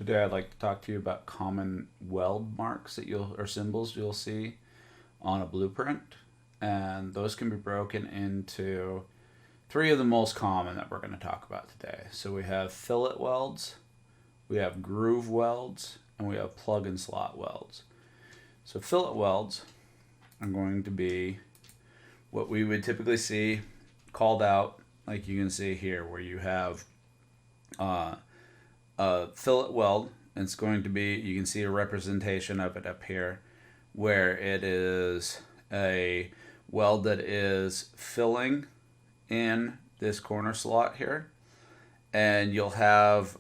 Today I'd like to talk to you about common weld marks that or symbols you'll see on a blueprint. And those can be broken into three of the most common that we're going to talk about today. So we have fillet welds, we have groove welds, and we have plug and slot welds. So fillet welds are going to be what we would typically see called out, like you can see here, where you have a fillet weld. And it's going to be, you can see a representation of it up here, where it is a weld that is filling in this corner slot here, and you'll have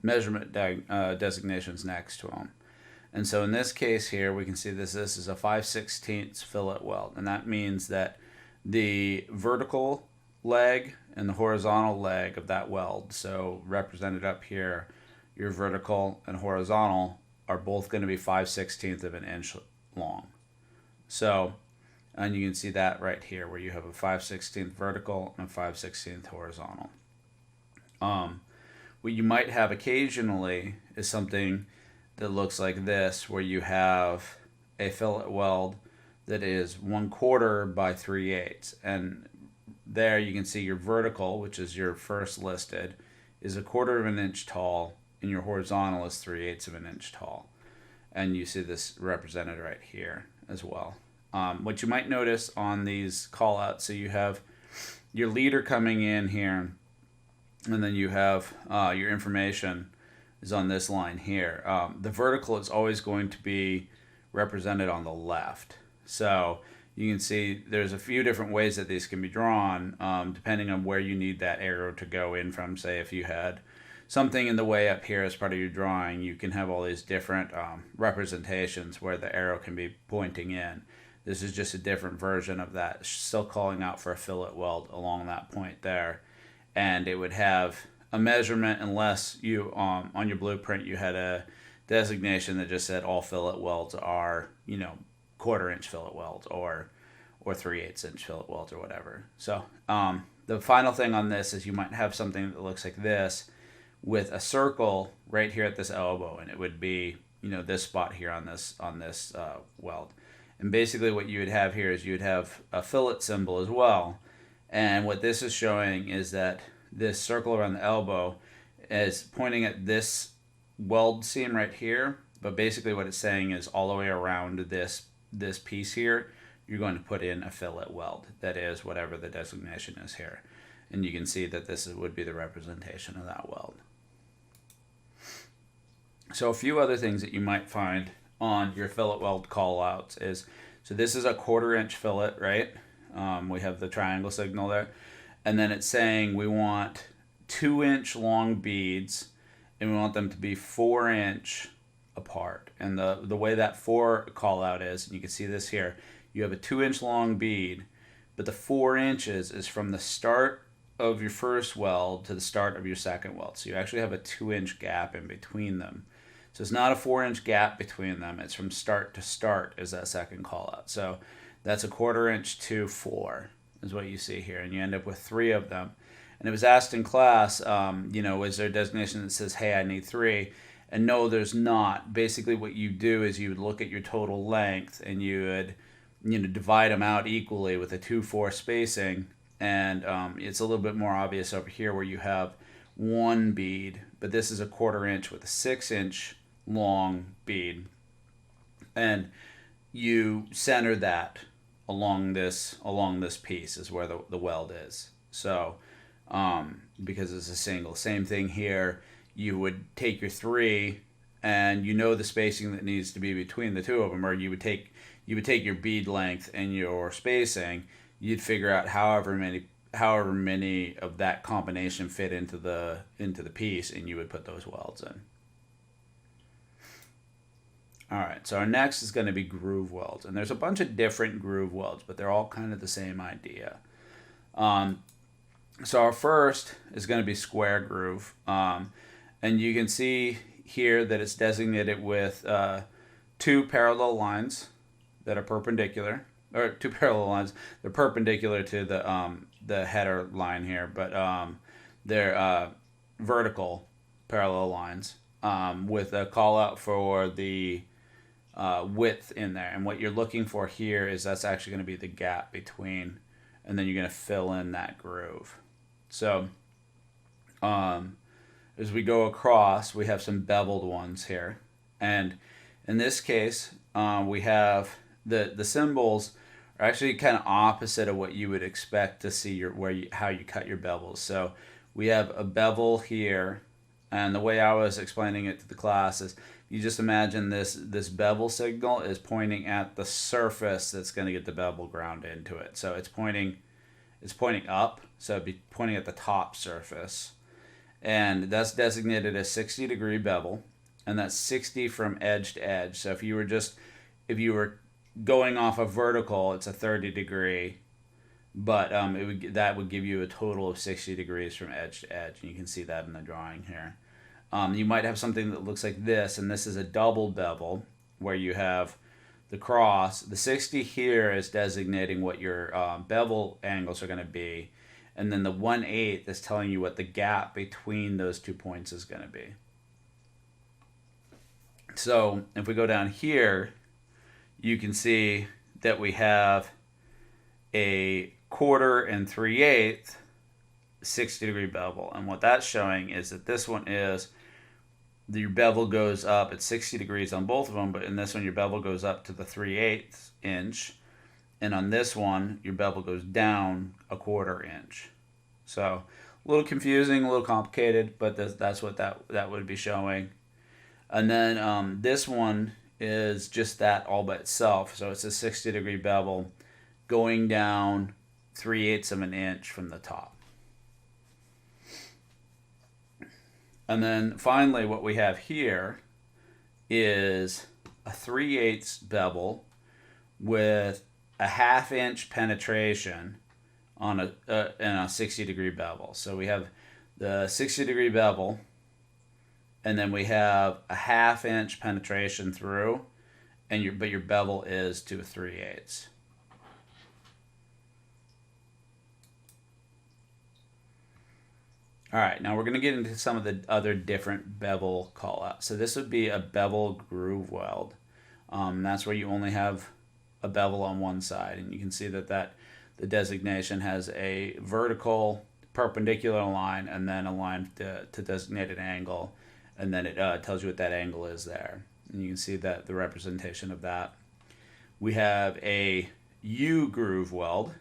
measurement designations next to them. And so in this case here, we can see this is a 5/16 fillet weld, and that means that the vertical leg and the horizontal leg of that weld, so represented up here, your vertical and horizontal, are both going to be 5/16 of an inch long. So, and you can see that right here, where you have a 5/16 vertical and a 5/16 horizontal. What you might have occasionally is something that looks like this, where you have a fillet weld that is 1/4 by 3/8, and there you can see your vertical, which is your first listed, is 1/4 of an inch tall, and your horizontal is 3/8 of an inch tall. And you see this represented right here as well. What you might notice on these call outs, so you have your leader coming in here, and then you have your information is on this line here. The vertical is always going to be represented on the left. So you can see there's a few different ways that these can be drawn, depending on where you need that arrow to go in from. Say if you had something in the way up here as part of your drawing, you can have all these different representations where the arrow can be pointing in. This is just a different version of that, still calling out for a fillet weld along that point there. And it would have a measurement, unless you on your blueprint you had a designation that just said all fillet welds are 1/4 inch fillet welds or 3/8 inch fillet welds or whatever. So the final thing on this is you might have something that looks like this with a circle right here at this elbow, and it would be this spot here on this weld. And basically what you would have here is you would have a fillet symbol as well. And what this is showing is that this circle around the elbow is pointing at this weld seam right here. But basically what it's saying is all the way around this piece here, you're going to put in a fillet weld. That is whatever the designation is here. And you can see that this would be the representation of that weld. So a few other things that you might find on your fillet weld callouts is, so this is a 1/4 inch fillet, right? We have the triangle signal there. And then it's saying we want 2-inch long beads, and we want them to be 4-inch apart. And the way that 4 call out is, and you can see this here, you have a 2-inch long bead, but the 4 inches is from the start of your first weld to the start of your second weld. So you actually have a 2-inch gap in between them. So it's not a 4-inch gap between them. It's from start to start is that second call out. So that's a 1/4 inch to 4 is what you see here. And you end up with 3 of them. And it was asked in class, is there a designation that says, hey, I need 3? And no, there's not. Basically what you do is you would look at your total length, and you would divide them out equally with a 2-4 spacing. And it's a little bit more obvious over here where you have 1 bead, but this is a 1/4 inch with a 6-inch long bead. And you center that along this piece is where the weld is. So because it's a single. Same thing here. You would take your 3, and the spacing that needs to be between the two of them, or you would take your bead length and your spacing. You'd figure out however many of that combination fit into the piece, and you would put those welds in. All right, so our next is going to be groove welds, and there's a bunch of different groove welds, but they're all kind of the same idea. So our first is going to be square groove, and you can see here that it's designated with 2 parallel lines that are perpendicular, or 2 parallel lines. They're perpendicular to the header line here, but they're vertical parallel lines. with a call out for the width in there. And what you're looking for here is that's actually going to be the gap between, and then you're going to fill in that groove. So as we go across, we have some beveled ones here. And in this case, we have the symbols are actually kind of opposite of what you would expect to see how you cut your bevels. So we have a bevel here, and the way I was explaining it to the class is you just imagine this bevel signal is pointing at the surface that's going to get the bevel ground into it. So it's pointing up, so it'd be pointing at the top surface. And that's designated a 60-degree bevel, and that's 60 from edge to edge. So if you were going off a vertical, it's a 30-degree, but that would give you a total of 60 degrees from edge to edge, and you can see that in the drawing here. You might have something that looks like this, and this is a double bevel where you have the cross. The 60 here is designating what your bevel angles are going to be, and then the 1/8 is telling you what the gap between those 2 points is going to be. So if we go down here, you can see that we have a 1/4 and 3/8 60-degree bevel. And what that's showing is that this one is your bevel goes up at 60 degrees on both of them, but in this one your bevel goes up to the 3/8 inch. And on this one, your bevel goes down a 1/4 inch. So a little confusing, a little complicated, but that's what that would be showing. And then this one is just that all by itself. So it's a 60-degree bevel going down 3/8 of an inch from the top. And then finally what we have here is a 3/8 bevel with a 1/2 inch penetration on in a 60-degree bevel. So we have the 60-degree bevel, and then we have a 1/2 inch penetration through, and but your bevel is to a 3/8. All right, now we're going to get into some of the other different bevel callouts. So this would be a bevel groove weld. That's where you only have a bevel on one side, and you can see that the designation has a vertical perpendicular line and then a line to designate an angle, and then it tells you what that angle is there, and you can see that the representation of that. We have a U groove weld.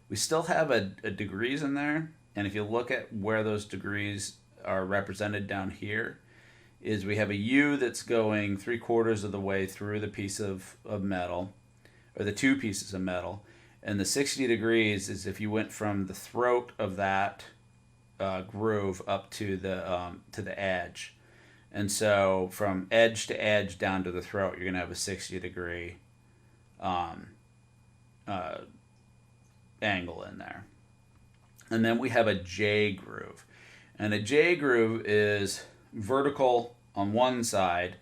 We still have a degrees in there, and if you look at where those degrees are represented down here, is we have a U that's going 3/4 of the way through the piece of metal, or the two pieces of metal, and the 60 degrees is if you went from the throat of that groove up to the edge. And so from edge to edge down to the throat, you're going to have a 60-degree angle in there. And then we have a J groove. And a J groove is vertical on one side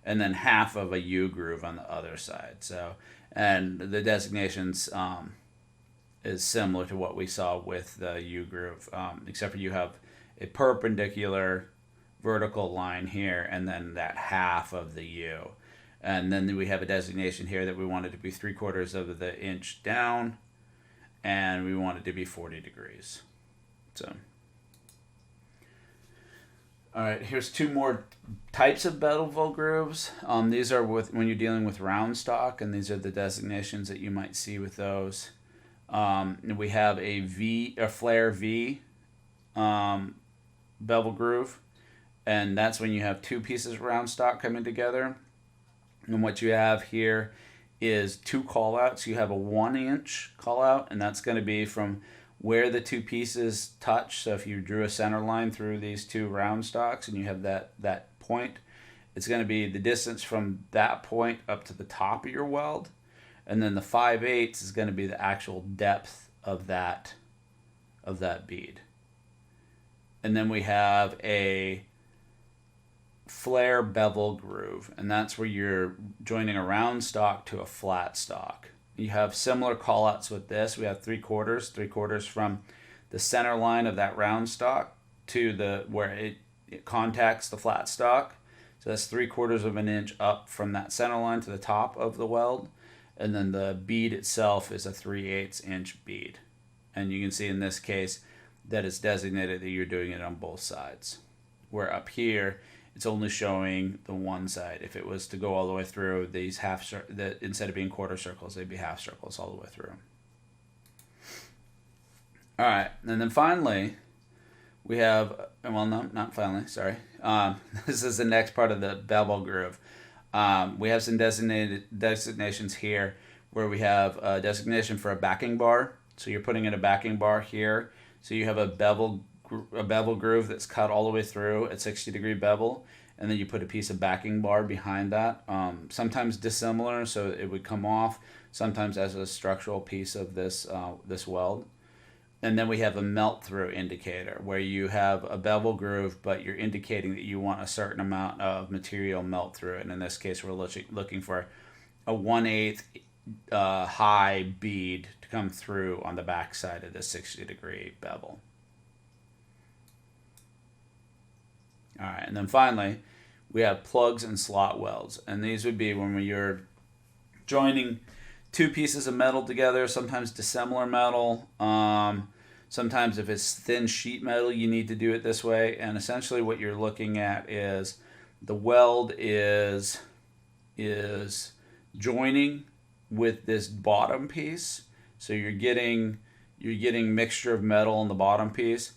and then half of a U groove on the other side. So, and the designations is similar to what we saw with the U groove, except for you have a perpendicular vertical line here and then that half of the U. And then we have a designation here that we want it to be 3/4 of the inch down, and we want it to be 40 degrees. So, all right, here's two more types of bevel grooves. These are when you're dealing with round stock, and these are the designations that you might see with those. We have a flare V bevel groove, and that's when you have two pieces of round stock coming together. And what you have here is two callouts. You have a 1-inch callout, and that's going to be from where the two pieces touch. So if you drew a center line through these two round stocks and you have that point, it's going to be the distance from that point up to the top of your weld. And then the 5/8 is going to be the actual depth of that bead. And then we have a flare bevel groove, and that's where you're joining a round stock to a flat stock. You have similar callouts with this. We have 3/4 from the center line of that round stock to where it contacts the flat stock, So that's 3/4 of an inch up from that center line to the top of the weld. And then the bead itself is a 3/8 inch bead. And you can see in this case that it's designated that you're doing it on both sides. Where up here, it's only showing the one side. If it was to go all the way through, these instead of being quarter circles, they'd be half circles all the way through. All right, and then finally, we have, well, no, not finally, sorry. This is the next part of the bevel groove. We have some designations here where we have a designation for a backing bar. So you're putting in a backing bar here. So you have a bevel groove that's cut all the way through at 60-degree bevel, and then you put a piece of backing bar behind that. Sometimes dissimilar, so it would come off. Sometimes as a structural piece of this weld. And then we have a melt through indicator where you have a bevel groove, but you're indicating that you want a certain amount of material melt through it. And in this case, we're looking for a 1/8 high bead to come through on the back side of the 60-degree bevel. All right, and then finally, we have plugs and slot welds. And these would be when you're joining two pieces of metal together, sometimes dissimilar metal. Sometimes if it's thin sheet metal, you need to do it this way. And essentially what you're looking at is the weld is joining with this bottom piece. So you're getting mixture of metal on the bottom piece,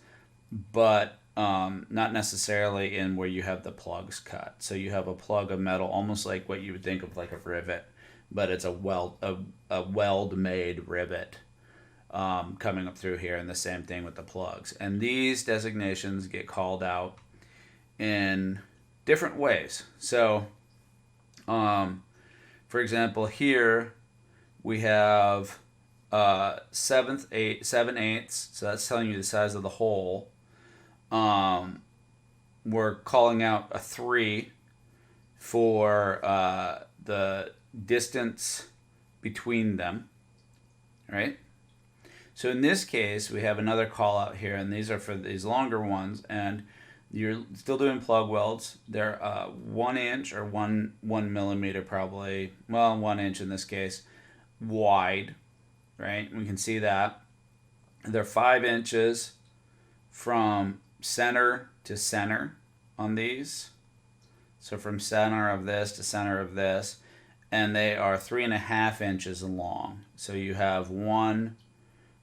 but not necessarily in where you have the plugs cut. So you have a plug of metal, almost like what you would think of like a rivet, but it's a weld-made rivet coming up through here, and the same thing with the plugs. And these designations get called out in different ways. So, for example, here we have 7/8, so that's telling you the size of the hole. We're calling out a 3 for the distance between them, right? So in this case, we have another call out here, and these are for these longer ones, and you're still doing plug welds. They're 1 inch or 1 millimeter probably, well, 1 inch in this case, wide, right? We can see that. They're 5 inches from center to center on these. So from center of this to center of this, and they are 3.5 inches long. So you have 1,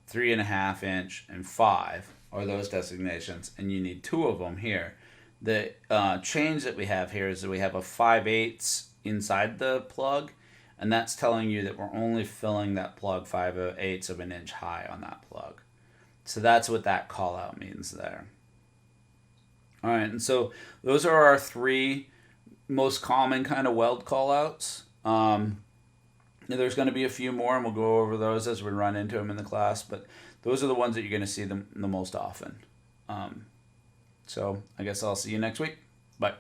3.5 inch, and 5 are those designations, and you need 2 of them here. The change that we have here is that we have a 5/8 inside the plug, and that's telling you that we're only filling that plug 5/8 of an inch high on that plug. So that's what that call out means there. All right, and so those are our 3 most common kind of weld call outs. There's going to be a few more, and we'll go over those as we run into them in the class, but those are the ones that you're going to see the most often. So I guess I'll see you next week. Bye.